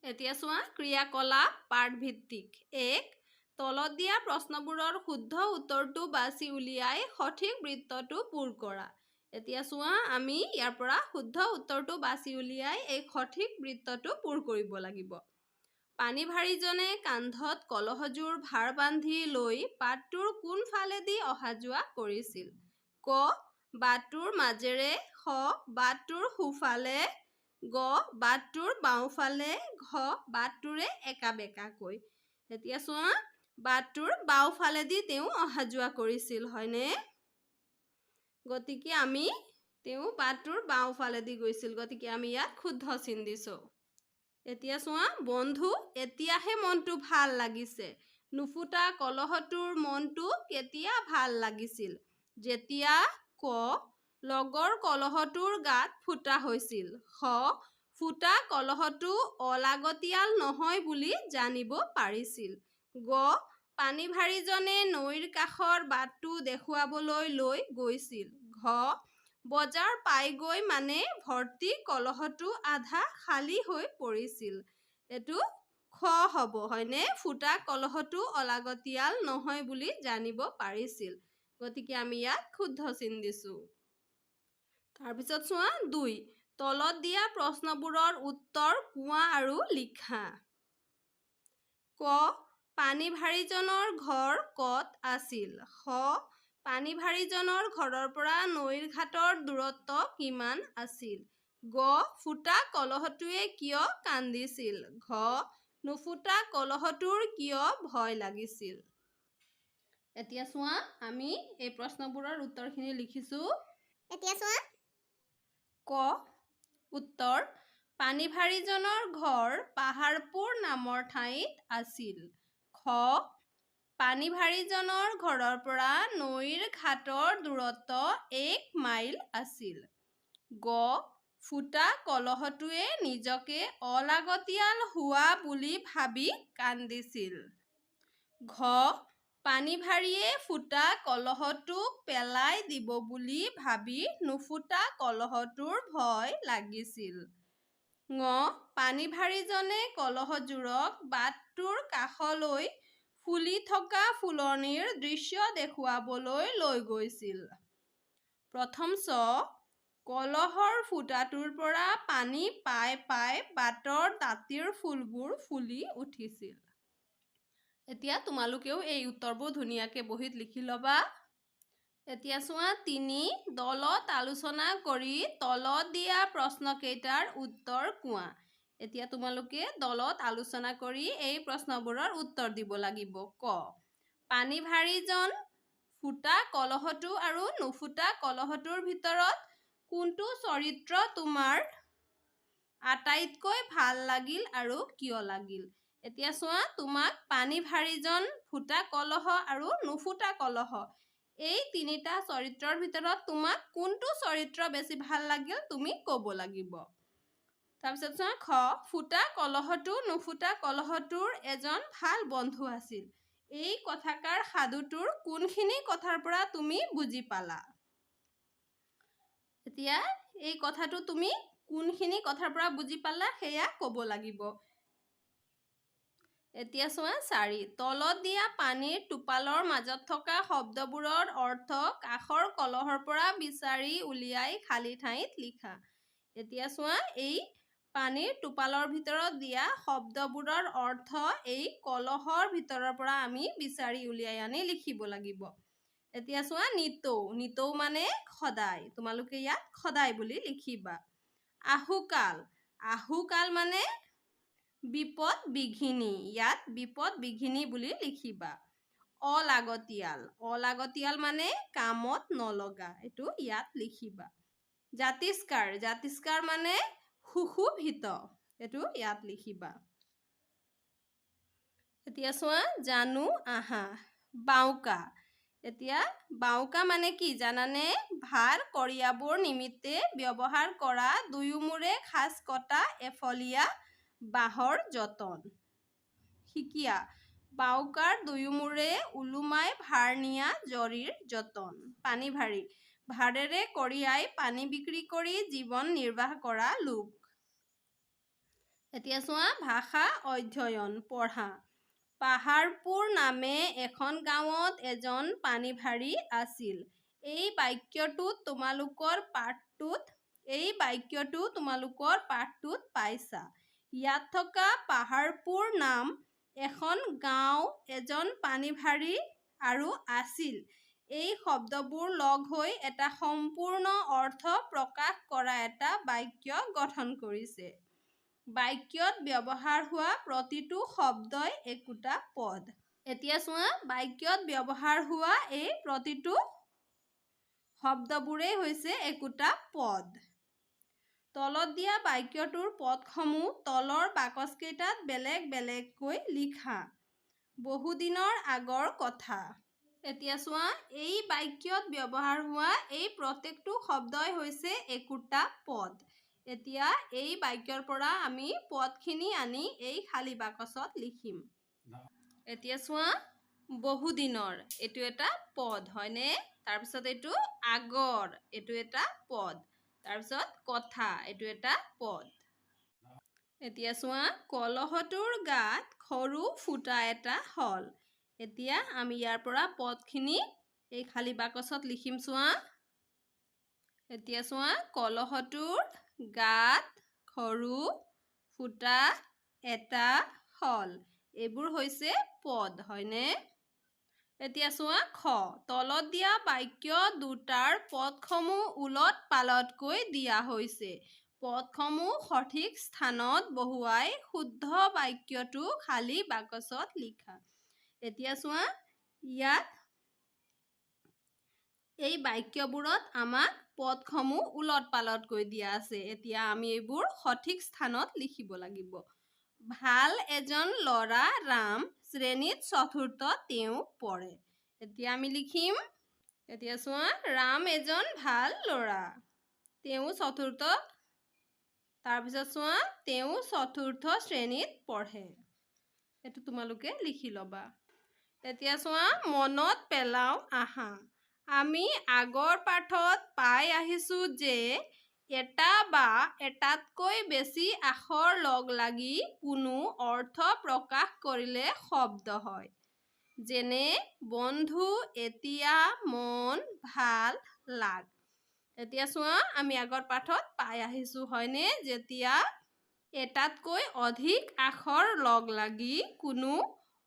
এতিয়া চোৱা ক্ৰিয়াকলাপ পাঠ ভিত্তিক। 1. তলত দিয়া প্ৰশ্নবোৰৰ শুদ্ধ উত্তৰটো বাছি উলিয়াই সঠিক বৃত্তটো পূৰ কৰা। এতিয়া চোৱা আমি ইয়াৰ পৰা শুদ্ধ উত্তৰটো বাছি উলিয়াই এই সঠিক বৃত্তটো পূৰ কৰিব লাগিব। পানীভাৰীজনে কান্ধত কলহযোৰ ভাৰ বান্ধি লৈ বাটটোৰ কোনফালেদি অহা যোৱা কৰিছিল? ক. বাটটোৰ মাজেৰে। খ. বাটটোৰ সোঁফালে। গ. বাটটোৰ বাওঁফালে। ঘ. বাটটোৰে একাবেকাকৈ। এতিয়া চোৱা বাটটোৰ বাওঁফালেদি তেওঁ অহা যোৱা কৰিছিল, হয়নে? গতিকে তেওঁ বাটটোৰ বাওঁফালেদি গৈছিল, গতিকে আমি ইয়াত শুদ্ধ চিন দিছোঁ। এতিয়া চোৱা বন্ধু এতিয়াহে মনটো ভাল লাগিছে। নুফুটা কলহটোৰ মনটো কেতিয়া ভাল লাগিছিল? যেতিয়া। ক. লগৰ কলহটোৰ গাত ফুটা হৈছিল। খ. ফুটা কলহটো অলাগতিয়াল নহয় বুলি জানিব পাৰিছিল। গ. পানীভাৰীজনে নৈৰ কাষৰ বাটটো দেখুৱাবলৈ লৈ গৈছিল। ঘ. বজাৰ পায়গৈ মানে ভৰ্তি কলহটো আধা খালী হৈ পৰিছিল। এইটো খ হ'ব, হয়নে? ফুটা কলহটো অলাগতিয়াল নহয় বুলি জানিব পাৰিছিল, গতিকে আমি ইয়াত শুদ্ধ চিন দিছোঁ। তাৰপিছত চোৱা 2. তলত দিয়া প্ৰশ্নবোৰৰ উত্তৰ কোৱা আৰু লিখা। ক. পানীভাৰীজনৰ ঘৰ ক'ত আছিল? খ. পানীভাৰীজনৰ ঘৰৰ পৰা নৈৰ ঘাটৰ দূৰত্ব কিমান আছিল? গ. ফুটা কলহটোৱে কিয় কান্দিছিল? ঘ. নুফুটা কলহটোৰ কিয় ভয় লাগিছিল? এতিয়া চোৱা আমি এই প্ৰশ্নবোৰৰ উত্তৰখিনি লিখিছোঁ। এতিয়া চোৱা ক. উত্তৰ পানীভাৰীজনৰ ঘৰ পাহাৰপুৰ নামৰ ঠাইত আছিল। খ. পানীভাৰীজনৰ ঘৰৰ পৰা নৈৰ ঘাটৰ দূৰত্ব 1 মাইল আছিল। গ. ফুটা কলহটোৱে নিজকে অলাগতিয়াল হোৱা বুলি ভাবি কান্দিছিল। ঘ. পানীভাৰীয়ে ফুটা কলহটোক পেলাই দিব বুলি ভাবি নুফুটা কলহটোৰ ভয় লাগিছিল। ঙ. পানীভাৰীজনে কলহযোৰক বাটটোৰ কাষলৈ ফুলি থকা ফুলনিৰ দৃশ্য দেখুৱাবলৈ লৈ গৈছিল। প্ৰথম চ. কলহৰ ফুটাটোৰ পৰা পানী পাই পাই বাটৰ দাঁতিৰ ফুলবোৰ ফুলি উঠিছিল। এতিয়া তোমালোকেও এই উত্তৰবোৰ ধুনীয়াকৈ বহীত লিখি ল'বা। এতিয়া চোৱা 3. দলত আলোচনা কৰি তলত দিয়া প্ৰশ্নকেইটাৰ উত্তৰ কোৱা। এতিয়া তোমালোকে দলত আলোচনা কৰি এই প্ৰশ্নবোৰৰ উত্তৰ দিব লাগিব। ক. পানীভাৰীজন ফুটা কলহটো আৰু নুফুটা কলহটোৰ ভিতৰত কোনটো চৰিত্ৰ তোমাৰ আটাইতকৈ ভাল লাগিল আৰু কিয় লাগিল? এতিয়া চোৱা তোমাক পানীভাৰীজন, ফুটা কলহ আৰু নুফুটা কলহ এই 3টা চৰিত্ৰৰ ভিতৰত তোমাক কোনটো চৰিত্ৰ বেছি ভাল লাগিল তুমি ক'ব লাগিব। তাৰপিছত চোৱা খ. ফুটা কলহটো নুফুটা কলহটোৰ এজন ভাল বন্ধু আছিল। এই কথাকাৰ সাধুটোৰ কোনখিনি কথাৰ পৰা তুমি বুজি পালা? এতিয়া এই কথাটো তুমি কোনখিনি কথাৰ পৰা বুজি পালা সেয়া ক'ব লাগিব। এতিয়া চোৱা 4. তলত দিয়া পানীৰ টোপালৰ মাজত থকা শব্দবোৰৰ অৰ্থ কাষৰ কলহৰ পৰা বিচাৰি উলিয়াই খালী ঠাইত লিখা। এতিয়া চোৱা এই পানীৰ টোপালৰ ভিতৰত দিয়া শব্দবোৰৰ অৰ্থ এই কলহৰ ভিতৰৰ পৰা আমি বিচাৰি উলিয়াই আনি লিখিব লাগিব। এতিয়া চোৱা নিতৌ। নিতৌ মানে সদায়। তোমালোকে ইয়াত সদায় বুলি লিখিবা। আহুকাল। আহুকাল মানে বিপদ বিঘিনি। ইয়াত বিপদ বিঘিনি বুলি লিখিবা। অলাগতিয়াল। অলাগতিয়াল মানে কামত নলগা। এইটো ইয়াত লিখিবা। জাতিস্কাৰ। জাতিস্কাৰ মানে সুশোভিত। এইটো ইয়াত লিখিবা। এতিয়া চোৱা জানো আহা। বাউকা। এতিয়া বাউকা মানে কি জানানে? ভাৰ কঢ়িয়াবৰ নিমিত্তে ব্যৱহাৰ কৰা দুয়োমূৰে খাঁজ কটা এফলীয়া বাঁহৰ যতন। সিকিয়া। বাউকাৰ দুয়োমূৰে ওলোমাই ভাৰ নিয়া জৰীৰ যতন। পানীভাৰী। ভাৰেৰে কঢ়িয়াই পানী বিক্ৰী কৰি জীৱন নিৰ্বাহ কৰা লোক। এতিয়া চোৱা ভাষা অধ্যয়ন পঢ়া। পাহাৰপুৰ নামে এখন গাঁৱত এজন পানীভাৰী আছিল। এই বাক্যটো তোমালোকৰ পাঠটোত পাইছা। ইয়াত থকা পাহাৰপুৰ নাম এখন গাঁও এজন পানীভাৰী আৰু আছিল এই শব্দবোৰ লগ হৈ এটা সম্পূৰ্ণ অৰ্থ প্ৰকাশ কৰা এটা বাক্য গঠন কৰিছে। বাক্যত ব্যৱহাৰ হোৱা প্ৰতিটো শব্দই একোটা পদ। এতিয়া চোৱা বাক্যত ব্যৱহাৰ হোৱা এই প্ৰতিটো শব্দবোৰেই হৈছে একোটা পদ। তলত দিয়া বাক্যটোৰ পদসমূহ তলৰ বাকচকেইটাত বেলেগ বেলেগকৈ লিখা। বহুদিনৰ আগৰ কথা। এতিয়া চোৱা এই বাক্যত ব্যৱহাৰ হোৱা এই প্ৰত্যেকটো শব্দই হৈছে একোটা পদ। এতিয়া এই বাক্যৰ পৰা আমি পদখিনি আনি এই খালী বাকচত লিখিম। এতিয়া চোৱা বহুদিনৰ এইটো এটা পদ হয়নে? তাৰপিছত এইটো আগৰ এইটো এটা পদ। তাৰপিছত কথা এইটো এটা পদ। এতিয়া চোৱা কলহটোৰ গাত সৰু ফুটা এটা হ'ল। এতিয়া আমি ইয়াৰ পৰা পদখিনি এই খালী বাকচত লিখিম চোৱা। এতিয়া চোৱা কলহটোৰ গাত সৰু ফুটা এটা হ'ল। এইবোৰ হৈছে পদ হয়নে? এতিয়া চোৱা খ। তলত দিয়া বাক্য দুটাৰ পদসমূহ ওলট পালটকৈ দিয়া হৈছে। পদসমূহ সঠিক স্থানত বহুৱাই শুদ্ধ বাক্যটো খালী বাকচত লিখা। এতিয়া চোৱা ইয়াত এই বাক্যবোৰত আমাক পদসমূহ ওলট পালটকৈ দিয়া আছে। এতিয়া আমি এইবোৰ সঠিক স্থানত লিখিব লাগিব। ভাল এজন ল'ৰা ৰাম শ্ৰেণীত চতুৰ্থত তেওঁ পঢ়ে। এতিয়া আমি লিখিম। এতিয়া চোৱা ৰাম এজন ভাল ল'ৰা। তেওঁ চতুৰ্থত তাৰপিছত চোৱা তেওঁ চতুৰ্থ শ্ৰেণীত পঢ়ে। এইটো তোমালোকে লিখি ল'বা। এতিয়া চোৱা মনত পেলাও আহা। আমি আগৰ পাঠত পাই আহিছোঁ যে এটা বা এটাতকৈ বেছি আখৰ লগ লাগি কোনো অৰ্থ প্ৰকাশ কৰিলে শব্দ হয়। যেনে বন্ধু, এতিয়া, মন, ভাল, লাগ। এতিয়া চোৱা আমি আগৰ পাঠত পাই আহিছোঁ হয়নে? যেতিয়া এটাতকৈ অধিক আখৰ লগ লাগি কোনো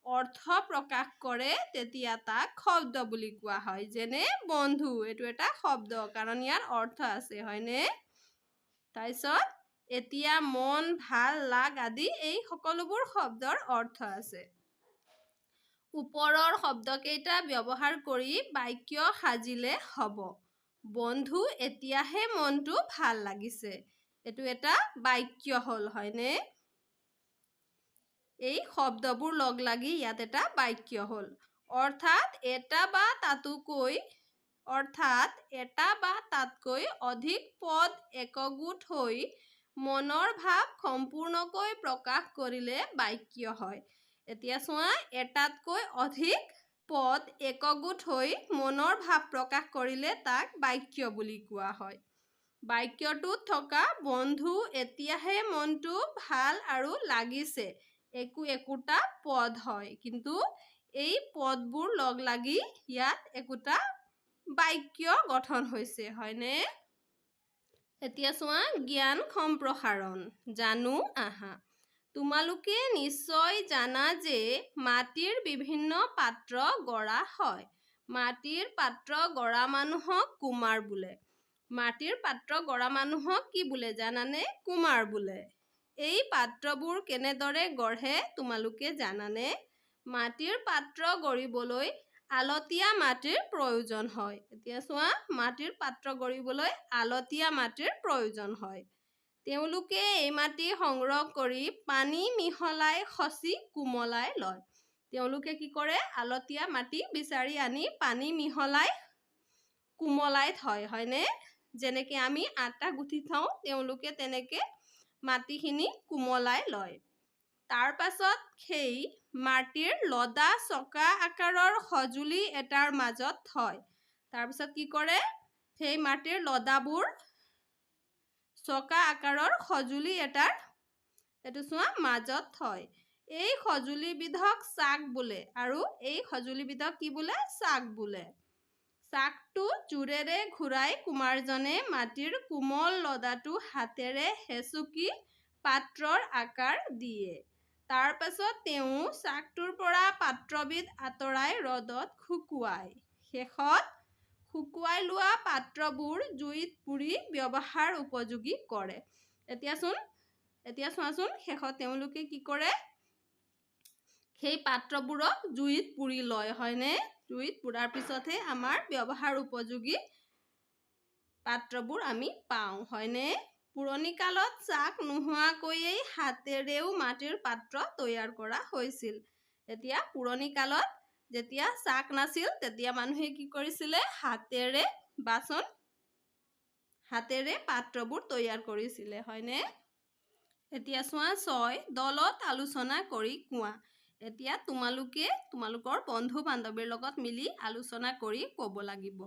অৰ্থ প্ৰকাশ কৰে তেতিয়া তাক শব্দ বুলি কোৱা হয়। যেনে বন্ধু এইটো এটা শব্দ কাৰণ ইয়াৰ অৰ্থ আছে হয়নে? তাৰপিছত এতিয়া, মন, ভাল, লাগ আদি এই সকলোবোৰ শব্দৰ অৰ্থ আছে। ওপৰৰ শব্দকেইটা ব্যৱহাৰ কৰি বাক্য সাজিলে হ'ব। বন্ধু এতিয়াহে মনটো ভাল লাগিছে। এইটো এটা বাক্য হ'ল হয়নে? এই শব্দবোৰ লগ লাগি ইয়াত এটা বাক্য হ'ল। অৰ্থাৎ এটা বা তাতকৈ অধিক পদ একগোট হৈ মনৰ ভাৱ সম্পূৰ্ণকৈ প্ৰকাশ কৰিলে বাক্য হয়। এতিয়া চোৱা এটাতকৈ অধিক পদ একগোট হৈ মনৰ ভাৱ প্ৰকাশ কৰিলে তাক বাক্য বুলি কোৱা হয়। বাক্যটোত থকা বন্ধু এতিয়াহে মনটো ভাল আৰু লাগিছে একোটা পদ হয়। কিন্তু এই পদবোৰ লগ লাগি ইয়াত একোটা বাক্য গঠন হৈছে হয়নে? এতিয়া চোৱা জ্ঞান সম্প্ৰসাৰণ জানো আহা। তোমালোকে নিশ্চয় জানা যে মাটিৰ বিভিন্ন পাত্ৰ গঢ়া হয়। মাটিৰ পাত্ৰ গঢ়া মানুহক কুমাৰ বোলে। মাটিৰ পাত্ৰ গঢ়া মানুহক কি বোলে জানানে? কুমাৰ বোলে। এই পাত্ৰবোৰ কেনেদৰে গঢ়ে তোমালোকে জানানে? মাটিৰ পাত্ৰ গঢ়িবলৈ আলতীয়া মাটিৰ প্ৰয়োজন হয়। এতিয়া চোৱা মাটিৰ পাত্ৰ গঢ়িবলৈ আলতীয়া মাটিৰ প্ৰয়োজন হয়। তেওঁলোকে এই মাটি সংগ্ৰহ কৰি পানী মিহলাই খচি কোমলাই লয়। তেওঁলোকে কি কৰে? আলতীয়া মাটি বিচাৰি আনি পানী মিহলাই কোমলাই থয় হয়নে? যেনেকৈ আমি আটা গুঠি থওঁ তেওঁলোকে তেনেকৈ মাটিখিনি কোমলাই লয়। তাৰ পাছত সেই মাটিৰ লদা চকা আকাৰৰ সঁজুলি এটাৰ মাজত থয়। তাৰপিছত কি কৰে? সেই মাটিৰ লদাবোৰ চকা আকাৰৰ সঁজুলি এটাৰ এইটো চোৱা মাজত থয়। এই সঁজুলিবিধক চাক বোলে আৰু এই সঁজুলিবিধক কি বোলে? চাক বোলে। চাকটো জোৰেৰে ঘূৰাই কুমাৰজনে মাটিৰ কোমল লদাটো হাতেৰে হেচুকি পাত্ৰৰ আকাৰ দিয়ে। তাৰ পাছত তেওঁ চাকটোৰ পৰা পাত্ৰবিধ আঁতৰাই ৰ'দত শুকুৱায়। শেষত শুকুৱাই লোৱা পাত্ৰবোৰ জুইত পুৰি ব্যৱহাৰ উপযোগী কৰে। এতিয়া চোৱাচোন শেষত তেওঁলোকে কি কৰে? সেই পাত্ৰবোৰক জুইত পুৰি লয়, হয়নে? জুইত পুৰাৰ পিছতহে আমাৰ ব্যৱহাৰ উপযোগী পাত্ৰবোৰ আমি পাওঁ, হয়নে? পুৰণি কালত চাক নোহোৱাকৈয়ে হাতেৰেও মাটিৰ পাত্ৰ তৈয়াৰ কৰা হৈছিল। এতিয়া পুৰণি কালত যেতিয়া চাক নাছিল তেতিয়া মানুহে কি কৰিছিলে? হাতেৰে পাত্ৰবোৰ তৈয়াৰ কৰিছিলে, হয়নে? এতিয়া চোৱা 6 দলত আলোচনা কৰি কোৱা। এতিয়া তোমালোকৰ বন্ধু-বান্ধৱীৰ লগত মিলি আলোচনা কৰি ক'ব লাগিব।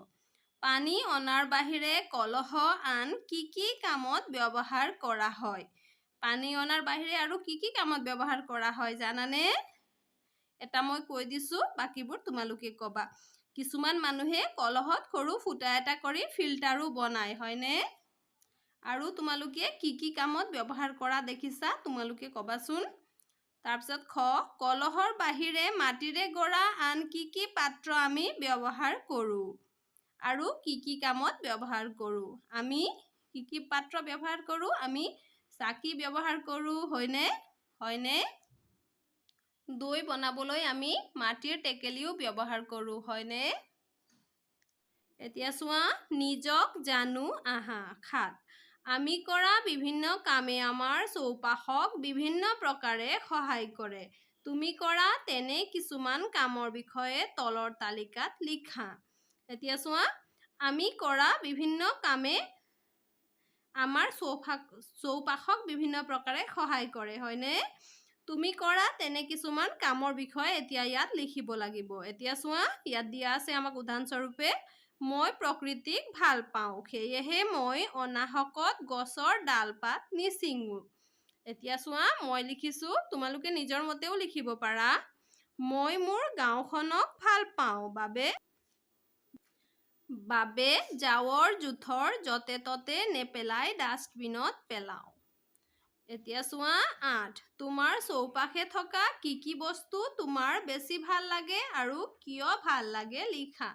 পানী অনাৰ বাহিৰে কলহ আন কি কি কামত ব্যৱহাৰ কৰা হয়? পানী অনাৰ বাহিৰে আৰু কি কি কামত ব্যৱহাৰ কৰা হয় জানানে? এটা মই কৈ দিছোঁ, বাকীবোৰ তোমালোকে ক'বা। কিছুমান মানুহে কলহত সৰু ফুটা এটা কৰি ফিল্টাৰো বনায়, হয়নে? আৰু তোমালোকে কি কি কামত ব্যৱহাৰ কৰা দেখিছা তোমালোকে ক'বাচোন। তাৰপিছত খ, কলহৰ বাহিৰে মাটিৰে গঢ়া আন কি কি পাত্ৰ আমি ব্যৱহাৰ কৰোঁ? আৰু কি কি কামত ব্যৱহাৰ কৰোঁ? আমি কি কি পাত্ৰ ব্যৱহাৰ কৰোঁ? আমি চাকি ব্যৱহাৰ কৰোঁ, হয়নে? দৈ বনাবলৈ আমি মাটিৰ টেকেলিও ব্যৱহাৰ কৰোঁ, হয়নে? এতিয়া চোৱা, নিজক জানো আহা। 7 আমি কৰা বিভিন্ন কামে আমাৰ চৌপাশক বিভিন্ন প্ৰকাৰে সহায় কৰে। তুমি কৰা তেনে কিছুমান কামৰ বিষয়ে তলৰ তালিকাত লিখা। এতিয়া চোৱা, আমি কৰা বিভিন্ন কামে আমাৰ চৌপাশক বিভিন্ন প্ৰকাৰে সহায় কৰে, হয়নে? তুমি কৰা তেনে কিছুমান কামৰ বিষয়ে এতিয়া ইয়াত লিখিব লাগিব। এতিয়া চোৱা, ইয়াত দিয়া আছে আমাক উদাহৰণস্বৰূপে, মই প্ৰকৃতিক ভাল পাওঁ, সেয়েহে মই অনাহকত গছৰ ডাল-পাত নিছিঙো। এতিয়া চোৱা, মই লিখিছোঁ, তোমালোকে নিজৰ মতেও লিখিব পাৰা। মই মোৰ গাঁওখনক ভাল পাওঁ বাবে জাবৰ-জোথৰ য'তে ত'তে নেপেলাই ডাষ্টবিনত পেলাওঁ। এতিয়া চোৱা 8 তোমাৰ চৌপাশে থকা কি কি বস্তু তোমাৰ বেছি ভাল লাগে আৰু কিয় ভাল লাগে লিখা।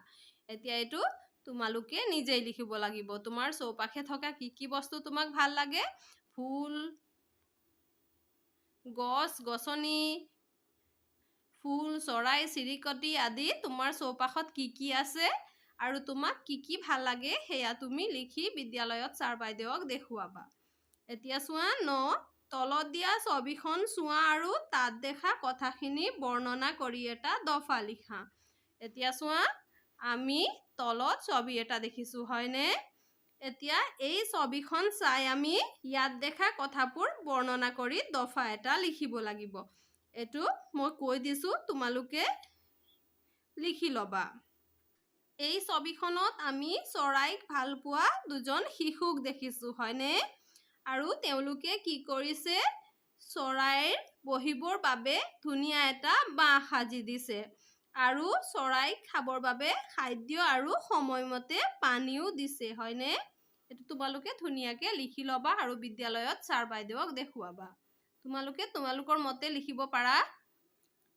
এতিয়া এইটো তোমালোকে নিজেই লিখিব লাগিব। তোমাৰ চৌপাশে থকা কি কি বস্তু তোমাক ভাল লাগে? ফুল, গছ-গছনি, ফুল, চৰাই-চিৰিকটি আদি তোমাৰ চৌপাশত কি কি আছে আৰু তোমাক কি কি ভাল লাগে সেয়া তুমি লিখি বিদ্যালয়ত ছাৰ বাইদেউক দেখুৱাবা। এতিয়া চোৱা 9 তলত দিয়া ছবিখন চোৱা আৰু তাত দেখা কথাখিনি বৰ্ণনা কৰি এটা দফা লিখা। এতিয়া চোৱা, আমি তলত ছবি এটা দেখিছোঁ, হয়নে? এতিয়া এই ছবিখন চাই আমি ইয়াত দেখা কথাবোৰ বৰ্ণনা কৰি দফা এটা লিখিব লাগিব। এইটো মই কৈ দিছোঁ, তোমালোকে লিখি ল'বা। এই ছবিখনত আমি চৰাইক ভাল পোৱা দুজন শিশুক দেখিছোঁ, হয়নে? আৰু তেওঁলোকে কি কৰিছে? চৰাইৰ বহিবৰ বাবে ধুনীয়া এটা বাঁহ সাজি দিছে। আৰু চৰাইক খাবৰ বাবে খাদ্য আৰু সময়মতে পানীও দিছে, হয়নে? এইটো তোমালোকে ধুনীয়াকৈ লিখি ল'বা আৰু বিদ্যালয়ত ছাৰ বাইদেউক দেখুৱাবা। তোমালোকে তোমালোকৰ মতে লিখিব পাৰা।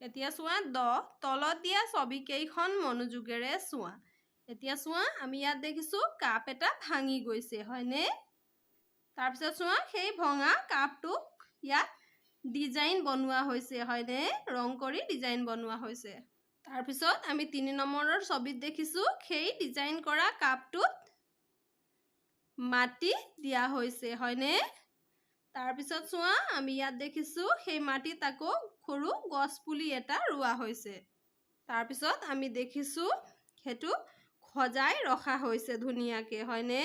এতিয়া চোৱা 10 তলত দিয়া ছবিকেইখন মনোযোগেৰে চোৱা। এতিয়া চোৱা, আমি ইয়াত দেখিছোঁ কাপ এটা ভাঙি গৈছে, হয়নে? তাৰপিছত চোৱা, সেই ভঙা কাপটোক ইয়াত ডিজাইন বনোৱা হৈছে, হয়নে? ৰং কৰি ডিজাইন বনোৱা হৈছে। তাৰপিছত আমি 3 নম্বৰৰ ছবিত দেখিছোঁ সেই ডিজাইন কৰা কাপটোত মাটি দিয়া হৈছে, হয়নে? তাৰপিছত চোৱা, আমি ইয়াত দেখিছোঁ সেই মাটিত আকৌ সৰু গছ পুলি এটা ৰোৱা হৈছে। তাৰপিছত আমি দেখিছোঁ সেইটো সজাই ৰখা হৈছে ধুনীয়াকৈ, হয়নে?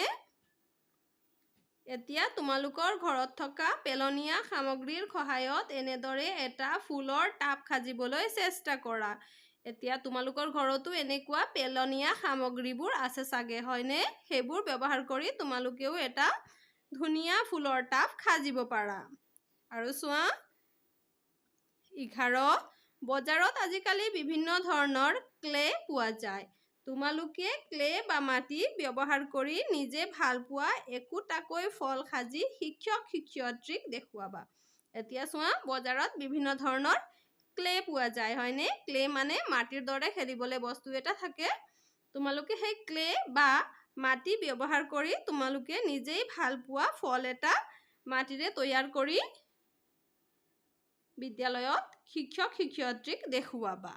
এতিয়া তোমালোকৰ ঘৰত থকা পেলনীয়া সামগ্ৰীৰ সহায়ত এনেদৰে এটা ফুলৰ টাব সাজিবলৈ চেষ্টা কৰা। এতিয়া তোমালোকৰ ঘৰতো এনেকুৱা পেলনীয়া সামগ্ৰীবোৰ আছে চাগে, হয়নে? সেইবোৰ ব্যৱহাৰ কৰি তোমালোকেও এটা ধুনীয়া ফুলৰ টাব সাজিব পাৰা। আৰু চোৱা 11 বজাৰত আজিকালি বিভিন্ন ধৰণৰ ক্লে পোৱা যায়। তোমালোকে ক্লে বা মাটি ব্যৱহাৰ কৰি নিজে ভাল পোৱা একোটাকৈ ফল সাজি শিক্ষক-শিক্ষয়িত্ৰীক দেখুৱাবা। এতিয়া চোৱা বজাৰত বিভিন্ন ধৰণৰ ক্লে পোৱা যায় হয়নে? ক্লে মানে মাটিৰ দৰে খেলিবলৈ বস্তু এটা থাকে। তোমালোকে সেই ক্লে বা মাটি ব্যৱহাৰ কৰি তোমালোকে নিজেই ভাল পোৱা ফল এটা মাটিৰে তৈয়াৰ কৰি বিদ্যালয়ত শিক্ষক-শিক্ষয়িত্ৰীক দেখুৱাবা।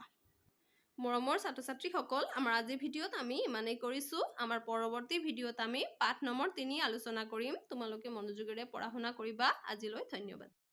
মৰমৰ ছাত্ৰ-ছাত্ৰীসকল, আমাৰ আজিৰ ভিডিঅ'ত আমি ইমানেই কৰিছোঁ। আমাৰ পৰৱৰ্তী ভিডিঅ'ত আমি পাঠ নম্বৰ 3 আলোচনা কৰিম। তোমালোকে মনোযোগেৰে পঢ়া-শুনা কৰিবা। আজিলৈ ধন্যবাদ।